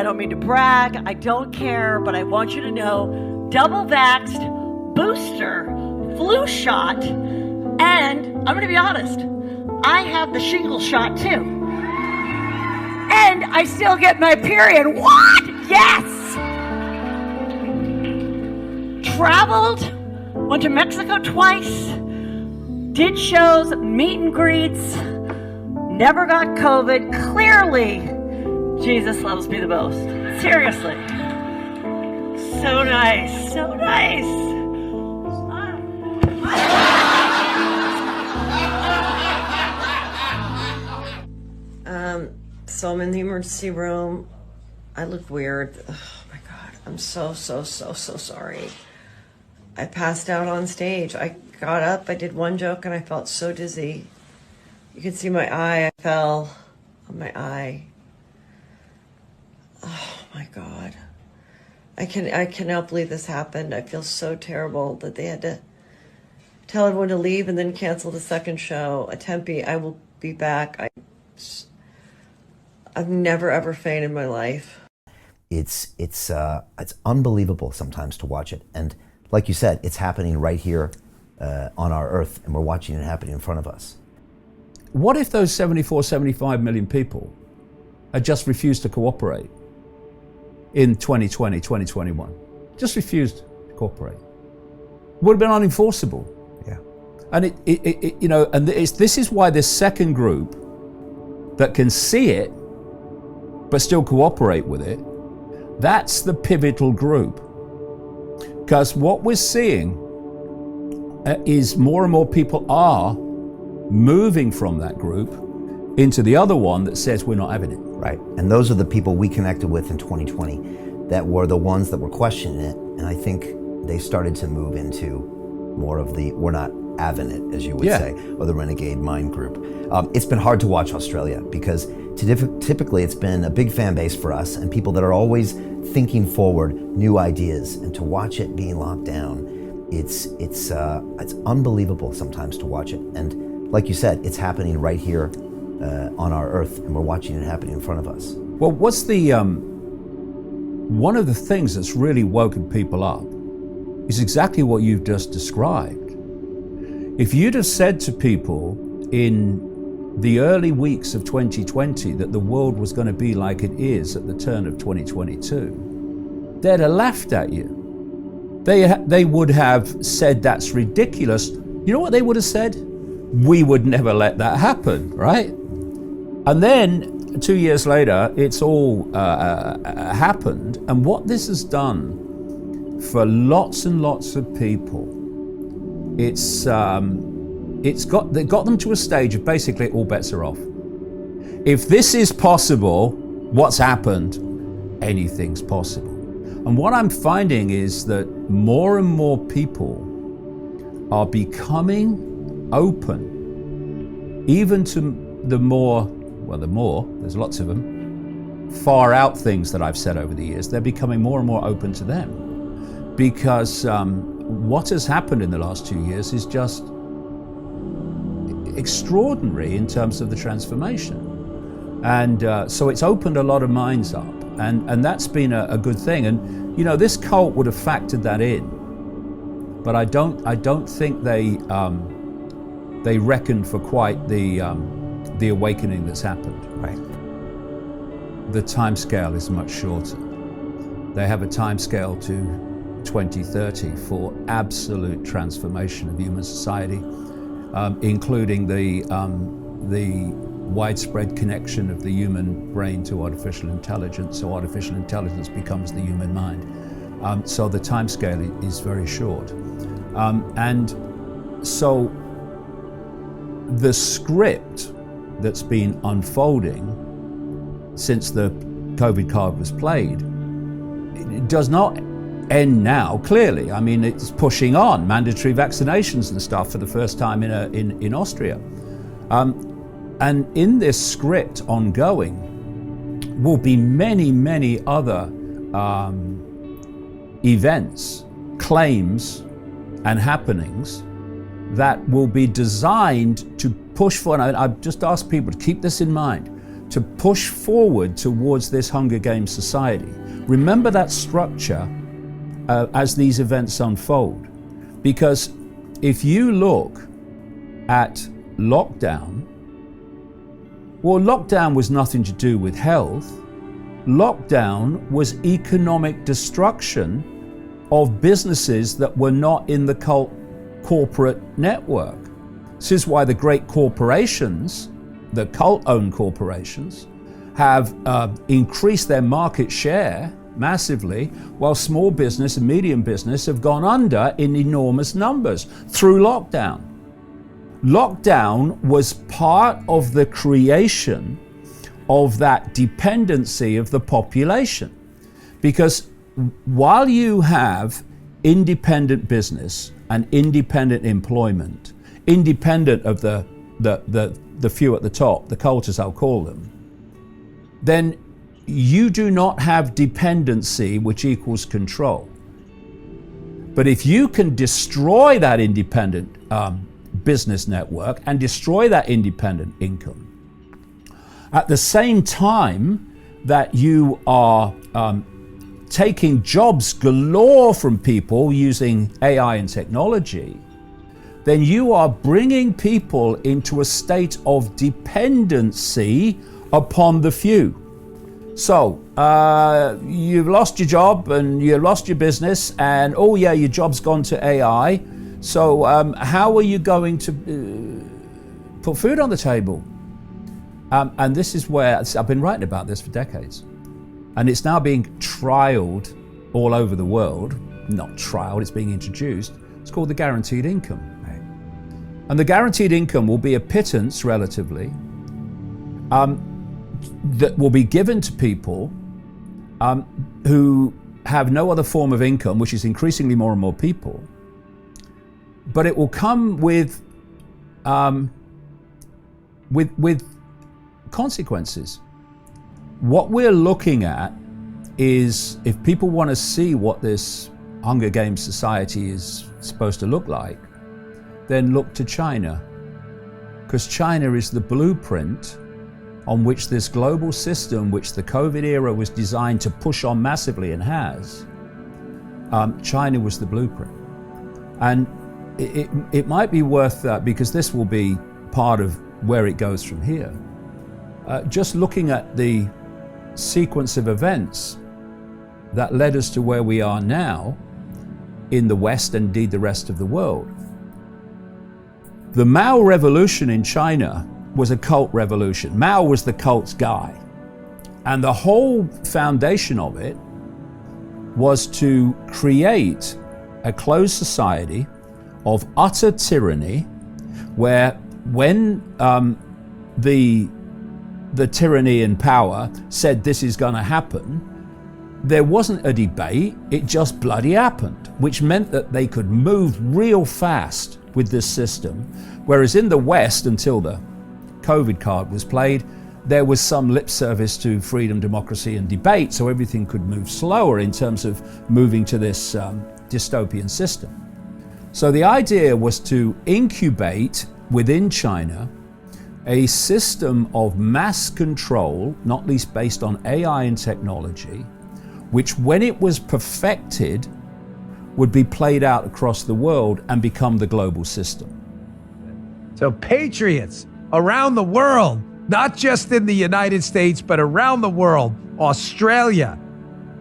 don't mean to brag, I don't care, but I want you to know, double vaxxed, booster, flu shot, and I'm gonna be honest, I have the shingle shot too. And I still get my period. What? Yes! Traveled, went to Mexico twice, did shows, meet and greets, never got COVID. Clearly, Jesus loves me the most. Seriously. So nice, so nice. So I'm in the emergency room. I look weird. Oh my God, I'm so sorry. I passed out on stage. I got up, I did one joke, and I felt so dizzy. You could see my eye. I fell on my eye. Oh my God. I cannot believe this happened. I feel so terrible that they had to tell everyone to leave and then cancel the second show at Tempe. I will be back. I've never ever fainted in my life. It's unbelievable sometimes to watch it, and like you said, it's happening right here on our earth, and we're watching it happening in front of us. What if those 75 million people had just refused to cooperate in 2020, 2021? Just refused to cooperate. Would have been unenforceable. Yeah. And this is why this second group that can see it but still cooperate with it, that's the pivotal group. Because what we're seeing is more and more people are moving from that group into the other one that says we're not having it. Right, and those are the people we connected with in 2020 that were the ones that were questioning it, and I think they started to move into more of the we're not having it, as you would say, or the renegade mind group. It's been hard to watch Australia because typically it's been a big fan base for us and people that are always thinking forward, new ideas, and to watch it being locked down, it's unbelievable sometimes to watch it. And like you said, it's happening right here on our earth, and we're watching it happening in front of us. Well, what's the one of the things that's really woken people up is exactly what you've just described. If you'd have said to people in the early weeks of 2020 that the world was going to be like it is at the turn of 2022, they'd have laughed at you. They would have said that's ridiculous. You know what they would have said? We would never let that happen, right? And then 2 years later, it's all happened. And what this has done for lots and lots of people, they got them to a stage of basically all bets are off. If this is possible, what's happened? Anything's possible. And what I'm finding is that more and more people are becoming open, even to there's lots of them, far out things that I've said over the years. They're becoming more and more open to them because what has happened in the last 2 years is just extraordinary in terms of the transformation. And so it's opened a lot of minds up, and that's been a good thing. And you know, this cult would have factored that in, but I don't think they reckoned for quite the awakening that's happened. Right. The time scale is much shorter. They have a time scale to 2030 for absolute transformation of human society, including the widespread connection of the human brain to artificial intelligence, so artificial intelligence becomes the human mind. So the time scale is very short. And so the script that's been unfolding since the COVID card was played, it does not end now, clearly. I mean, it's pushing on mandatory vaccinations and stuff for the first time in Austria. And in this script ongoing will be many, many other events, claims, and happenings that will be designed to push for, and I've just asked people to keep this in mind, to push forward towards this Hunger Games society. Remember that structure as these events unfold. Because if you look at lockdown, well, lockdown was nothing to do with health. Lockdown was economic destruction of businesses that were not in the cult corporate network. This is why the great corporations, the cult-owned corporations, have increased their market share massively, while small business and medium business have gone under in enormous numbers through lockdown. Lockdown was part of the creation of that dependency of the population. Because while you have independent business and independent employment, independent of the few at the top, the cult as I'll call them, then you do not have dependency, which equals control. But if you can destroy that independent business network and destroy that independent income, at the same time that you are taking jobs galore from people using AI and technology, then you are bringing people into a state of dependency upon the few. So you've lost your job and you lost your business, and oh yeah, your job's gone to AI. So how are you going to put food on the table? And this is where I've been writing about this for decades. And it's now being trialed all over the world. Not trialed, it's being introduced. It's called the guaranteed income. And the guaranteed income will be a pittance, relatively, that will be given to people who have no other form of income, which is increasingly more and more people. But it will come with consequences. What we're looking at is, if people want to see what this Hunger Games society is supposed to look like, then look to China, because China is the blueprint on which this global system, which the COVID era was designed to push on massively and has, China was the blueprint. And it might be worth that, because this will be part of where it goes from here. Just looking at the sequence of events that led us to where we are now in the West, and indeed the rest of the world. The Mao revolution in China was a cult revolution. Mao was the cult's guy. And the whole foundation of it was to create a closed society of utter tyranny, where when the tyranny in power said this is going to happen, there wasn't a debate, it just bloody happened, which meant that they could move real fast with this system. Whereas in the West, until the COVID card was played, there was some lip service to freedom, democracy, and debate, so everything could move slower in terms of moving to this dystopian system. So the idea was to incubate within China a system of mass control, not least based on AI and technology, which, when it was perfected, would be played out across the world and become the global system. So patriots around the world, not just in the United States, but around the world, Australia,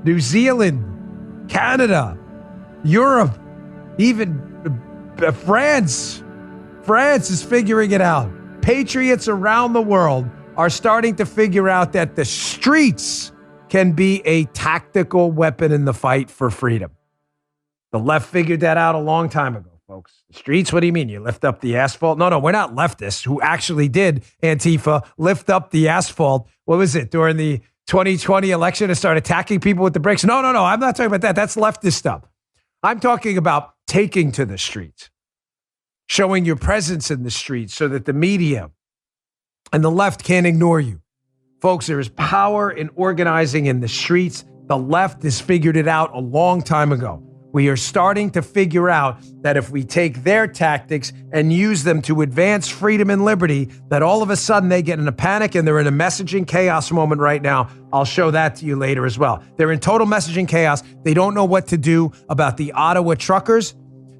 New Zealand, Canada, Europe, even France. France is figuring it out. Patriots around the world are starting to figure out that the streets can be a tactical weapon in the fight for freedom. The left figured that out a long time ago, folks. The streets, what do you mean? You lift up the asphalt? No, we're not leftists who actually did, Antifa, lift up the asphalt. What was it, during the 2020 election, and start attacking people with the bricks? No, I'm not talking about that. That's leftist stuff. I'm talking about taking to the streets, showing your presence in the streets so that the media and the left can't ignore you. Folks, there is power in organizing in the streets. The left has figured it out a long time ago. We are starting to figure out that if we take their tactics and use them to advance freedom and liberty, that all of a sudden they get in a panic and they're in a messaging chaos moment right now. I'll show that to you later as well. They're in total messaging chaos. They don't know what to do about the Ottawa truckers,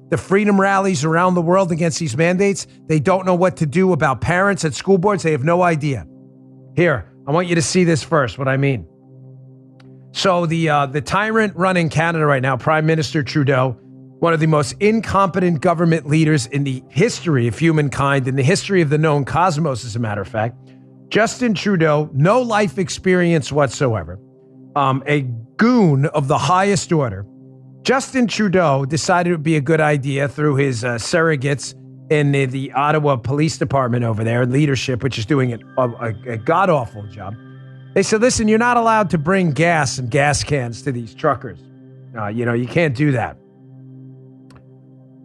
the freedom rallies around the world against these mandates. They don't know what to do about parents at school boards. They have no idea. Here, I want you to see this first, what I mean. So the tyrant running Canada right now, Prime Minister Trudeau, one of the most incompetent government leaders in the history of humankind, in the history of the known cosmos, as a matter of fact. Justin Trudeau, no life experience whatsoever, a goon of the highest order. Justin Trudeau decided it would be a good idea through his surrogates in the Ottawa Police Department over there, leadership, which is doing a god-awful job. They said, listen, you're not allowed to bring gas and gas cans to these truckers. You can't do that.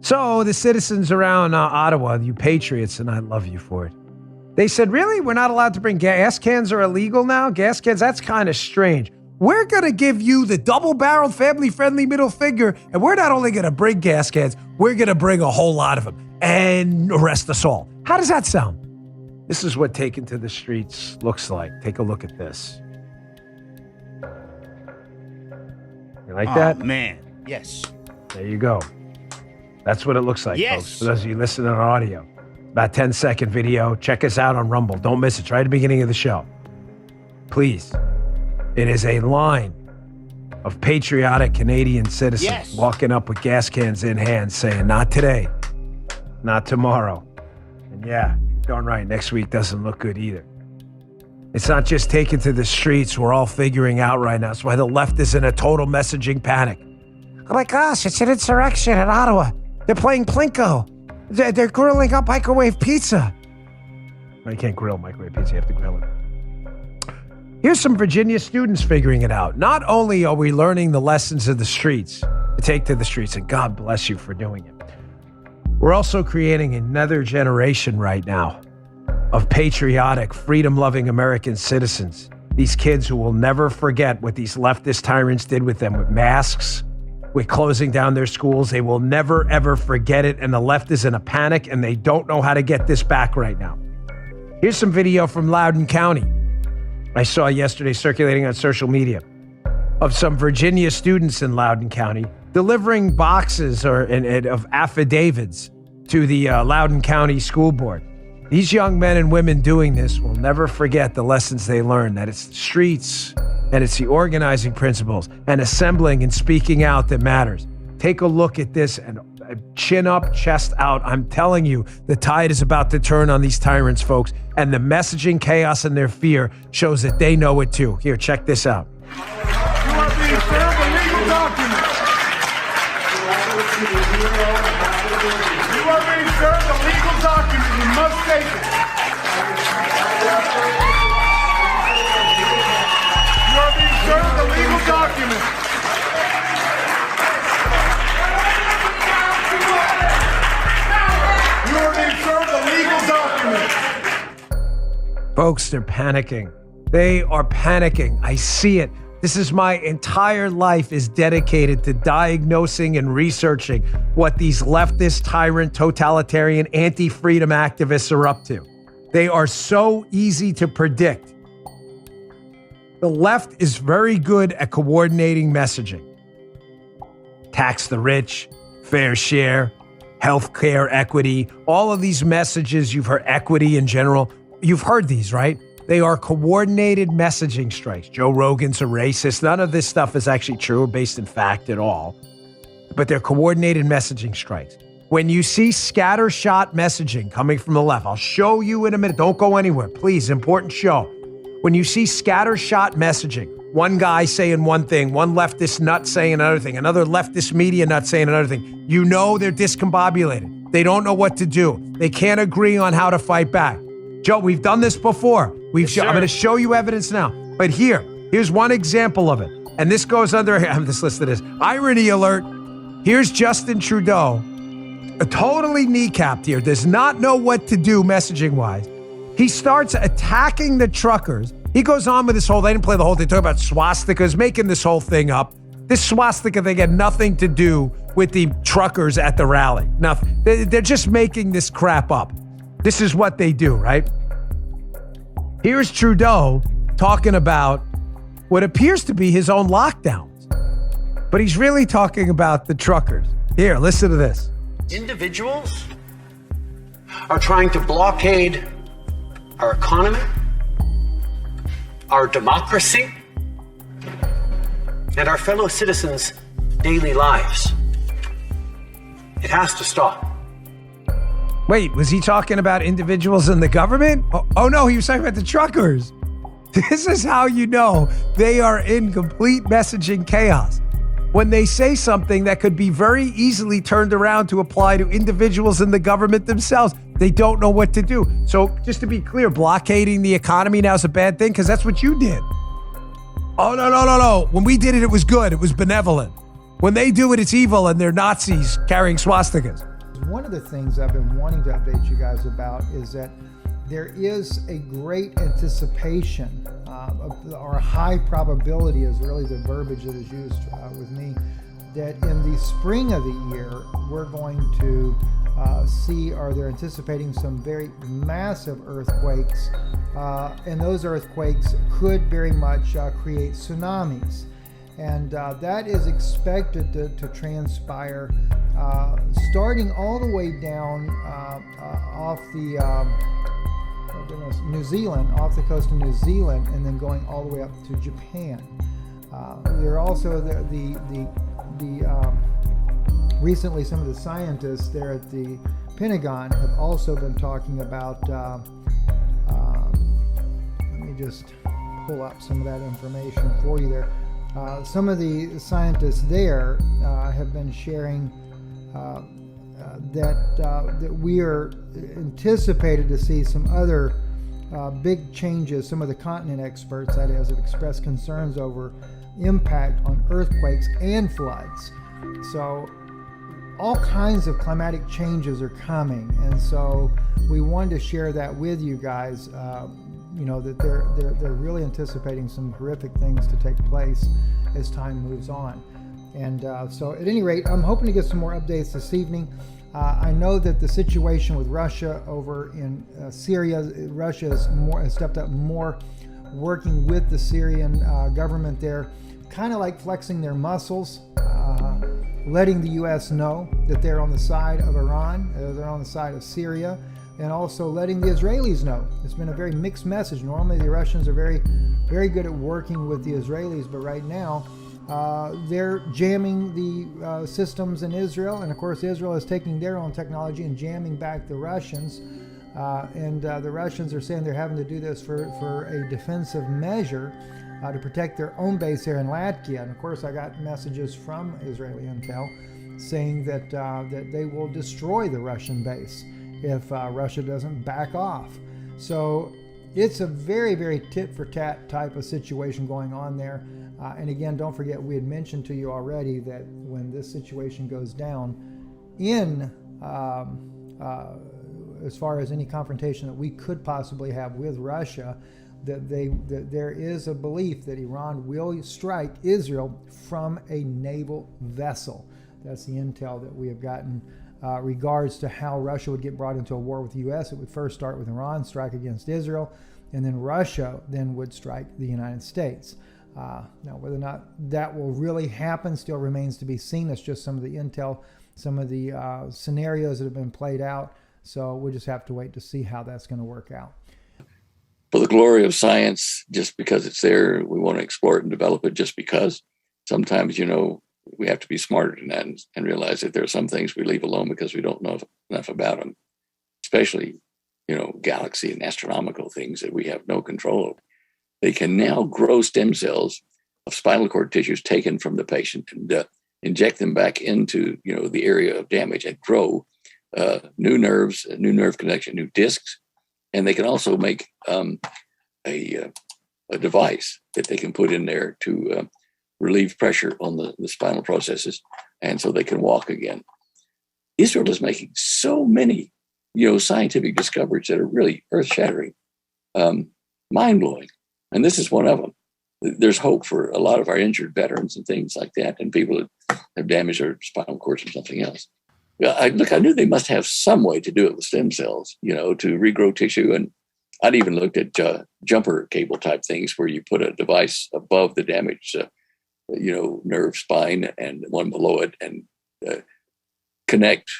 So the citizens around Ottawa, you patriots, and I love you for it, they said, really? We're not allowed to bring gas cans are illegal now? Gas cans? That's kind of strange. We're going to give you the double-barreled, family-friendly middle finger, and we're not only going to bring gas cans, we're going to bring a whole lot of them and arrest us all. How does that sound? This is what taking to the streets looks like. Take a look at this. You like that? Man, yes. There you go. That's what it looks like, Yes. folks. For those of you listening on audio. About 10-second video. Check us out on Rumble. Don't miss it. It's right at the beginning of the show. Please. It is a line of patriotic Canadian citizens walking up with gas cans in hand saying, not today, not tomorrow. And yeah, darn right, next week doesn't look good either. It's not just taken to the streets. We're all figuring out right now. That's why the left is in a total messaging panic. Oh my gosh, it's an insurrection in Ottawa. They're playing Plinko. They're grilling up microwave pizza. No, you can't grill microwave pizza. You have to grill it. Here's some Virginia students figuring it out. Not only are we learning the lessons of the streets, to take to the streets, and God bless you for doing it, we're also creating another generation right now of patriotic, freedom-loving American citizens. These kids who will never forget what these leftist tyrants did with them with masks, with closing down their schools. They will never, ever forget it, and the left is in a panic, and they don't know how to get this back right now. Here's some video from Loudoun County I saw yesterday circulating on social media of some Virginia students in Loudoun County delivering boxes of affidavits to the Loudoun County School Board. These young men and women doing this will never forget the lessons they learned, that it's the streets and it's the organizing principles and assembling and speaking out that matters. Take a look at this and chin up, chest out. I'm telling you, the tide is about to turn on these tyrants, folks, and the messaging chaos and their fear shows that they know it too. Here, check this out. You are being served a legal document. You are being served a legal document. You must take it. You are being served a legal document. You are being served a legal document. Folks, they're panicking. They are panicking. I see it. This is my entire life is dedicated to diagnosing and researching what these leftist, tyrant, totalitarian, anti-freedom activists are up to. They are so easy to predict. The left is very good at coordinating messaging. Tax the rich, fair share, healthcare equity, all of these messages you've heard, equity in general, you've heard these, right? They are coordinated messaging strikes. Joe Rogan's a racist. None of this stuff is actually true or based in fact at all. But they're coordinated messaging strikes. When you see scattershot messaging coming from the left, I'll show you in a minute. Don't go anywhere. Please, important show. When you see scattershot messaging, one guy saying one thing, one leftist nut saying another thing, another leftist media nut saying another thing, you know they're discombobulated. They don't know what to do. They can't agree on how to fight back. Joe, we've done this before. I'm going to show you evidence now. But here's one example of it. And this goes under, I'm just listed as irony alert. Here's Justin Trudeau, totally kneecapped here, does not know what to do messaging-wise. He starts attacking the truckers. He goes on with this whole, they didn't play the whole thing, talk about swastikas, making this whole thing up. This swastika thing had nothing to do with the truckers at the rally. Now, they're just making this crap up. This is what they do, right? Here's Trudeau talking about what appears to be his own lockdowns, but he's really talking about the truckers. Here, listen to this. Individuals are trying to blockade our economy, our democracy, and our fellow citizens' daily lives. It has to stop. Wait, was he talking about individuals in the government? Oh no, he was talking about the truckers. This is how you know they are in complete messaging chaos. When they say something that could be very easily turned around to apply to individuals in the government themselves, they don't know what to do. So just to be clear, blockading the economy now is a bad thing because that's what you did. Oh, no. When we did it, it was good. It was benevolent. When they do it, it's evil and they're Nazis carrying swastikas. One of the things I've been wanting to update you guys about is that there is a great anticipation, or a high probability is really the verbiage that is used with me, that in the spring of the year, we're going to see, or they're anticipating some very massive earthquakes, and those earthquakes could very much create tsunamis. And that is expected to transpire starting all the way down off the New Zealand, off the coast of New Zealand, and then going all the way up to Japan. There are also recently some of the scientists there at the Pentagon have also been talking about, let me just pull up some of that information for you there. Some of the scientists there have been sharing that we are anticipated to see some other big changes. Some of the continent experts, that is, have expressed concerns over impact on earthquakes and floods. So all kinds of climatic changes are coming, and so we wanted to share that with you guys. That they're really anticipating some horrific things to take place as time moves on. And so at any rate, I'm hoping to get some more updates this evening. I know that the situation with Russia over in Syria, Russia has stepped up more, working with the Syrian government there, kind of like flexing their muscles, letting the U.S. know that they're on the side of Iran, they're on the side of Syria, and also letting the Israelis know. It's been a very mixed message. Normally the Russians are very, very good at working with the Israelis, but right now they're jamming the systems in Israel, and of course Israel is taking their own technology and jamming back the Russians, and the Russians are saying they're having to do this for a defensive measure to protect their own base here in Latvia. And of course I got messages from Israeli intel saying that they will destroy the Russian base if Russia doesn't back off. So it's a very, very tit-for-tat type of situation going on there. And again, don't forget, we had mentioned to you already that when this situation goes down, as far as any confrontation that we could possibly have with Russia, that there is a belief that Iran will strike Israel from a naval vessel. That's the intel that we have gotten. Regards to how Russia would get brought into a war with the U.S. It would first start with Iran, strike against Israel, and then Russia then would strike the United States. Now, whether or not that will really happen still remains to be seen. That's just some of the intel, some of the scenarios that have been played out. So we'll just have to wait to see how that's going to work out. For the glory of science, just because it's there, we want to explore it and develop it just because. Sometimes, we have to be smarter than that and realize that there are some things we leave alone because we don't know enough about them, especially, galaxy and astronomical things that we have no control over. They can now grow stem cells of spinal cord tissues taken from the patient and inject them back into, the area of damage and grow new nerves, new nerve connection, new discs. And they can also make a device that they can put in there to relieve pressure on the spinal processes, and so they can walk again. Israel is making so many, scientific discoveries that are really earth-shattering, mind-blowing, and this is one of them. there's hope for a lot of our injured veterans and things like that, and people that have damaged their spinal cords or something else. I knew they must have some way to do it with stem cells, to regrow tissue. And I'd even looked at jumper cable type things where you put a device above the damaged, nerve spine and one below it, and connect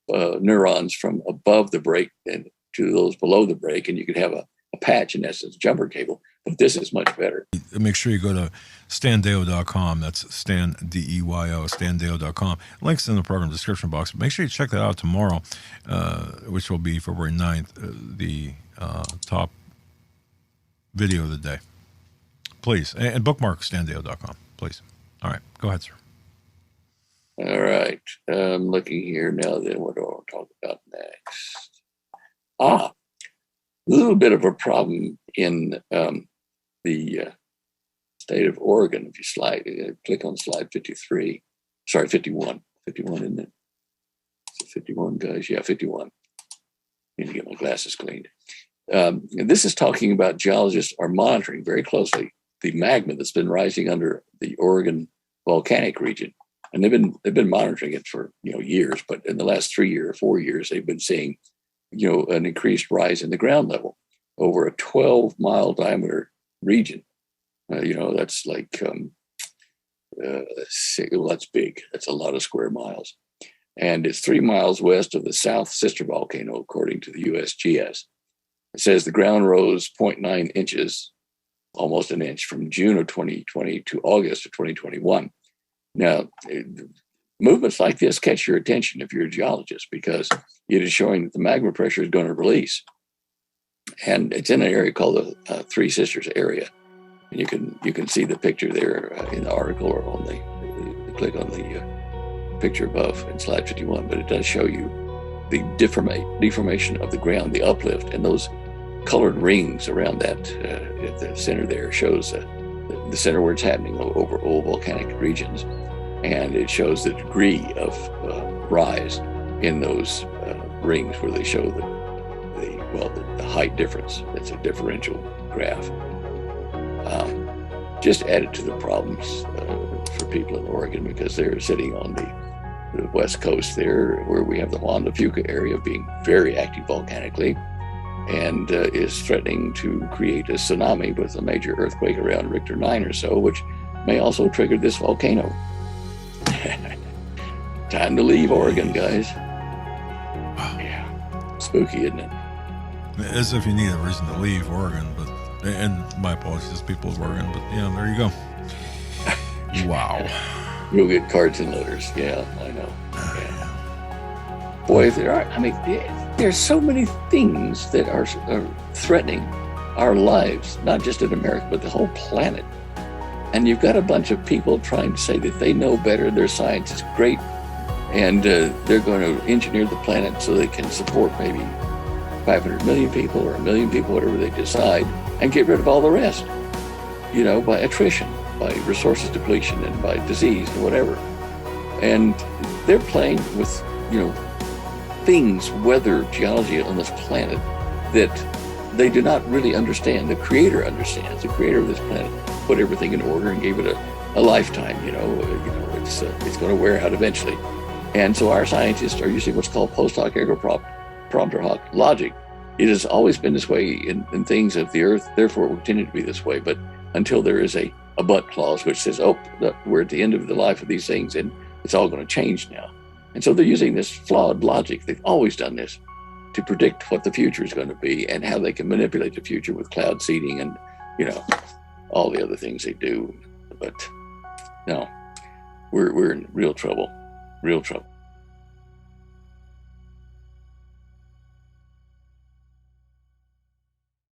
neurons from above the break and to those below the break, and you could have a patch, in essence, jumper cable. But this is much better. Make sure you go to standeo.com. That's Stan, D-E-Y-O, standeo.com. Links in the program description box. Make sure you check that out tomorrow, which will be February 9th, the top video of the day. Please. And bookmark standeo.com, please. All right. Go ahead, sir. All right. I'm looking here now. Then what do I want to talk about next? A little bit of a problem in the state of Oregon. If you click on slide 51, isn't it? Is it 51, guys? Yeah, 51. Need to get my glasses cleaned. This is talking about geologists are monitoring very closely the magma that's been rising under the Oregon volcanic region, and they've been monitoring it for years. But in the last 3 or 4 years, they've been seeing an increased rise in the ground level over a 12-mile diameter region. That's like, that's big. That's a lot of square miles. And it's 3 miles west of the South Sister Volcano, according to the USGS. It says the ground rose 0.9 inches, almost an inch, from June of 2020 to August of 2021. Now, movements like this catch your attention if you're a geologist, because it is showing that the magma pressure is going to release. And it's in an area called the Three Sisters area. And you can see the picture there in the article, or on the click on the picture above in slide 51. But it does show you the deformation of the ground, the uplift, and those colored rings around that at the center there shows the center where it's happening over old volcanic regions. And it shows the degree of rise in those rings where they show the height difference. That's a differential graph. Just added to the problems for people in Oregon, because they're sitting on the west coast there, where we have the Juan de Fuca area being very active volcanically, and is threatening to create a tsunami with a major earthquake around Richter 9 or so, which may also trigger this volcano. Time to leave Oregon, guys. Yeah. Spooky, isn't it? As if you need a reason to leave Oregon, and my apologies to people of Oregon, but there you go. Wow. You'll get cards and letters. Yeah, I know. Yeah. Boy, there's so many things that are threatening our lives, not just in America, but the whole planet. And you've got a bunch of people trying to say that they know better, their science is great, and they're going to engineer the planet so they can support maybe 500 million people or 1 million people, whatever they decide, and get rid of all the rest, by attrition, by resources depletion, and by disease and whatever. And they're playing with, things, weather, geology on this planet that they do not really understand. The Creator understands. The Creator of this planet put everything in order and gave it a lifetime. It's going to wear out eventually. And so our scientists are using what's called post hoc ergo propter hoc logic. It has always been this way in things of the earth, therefore it will continue to be this way. But until there is a but clause which says, we're at the end of the life of these things and it's all going to change now. And so they're using this flawed logic. They've always done this to predict what the future is going to be and how they can manipulate the future with cloud seeding and, all the other things they do. But no, we're in real trouble.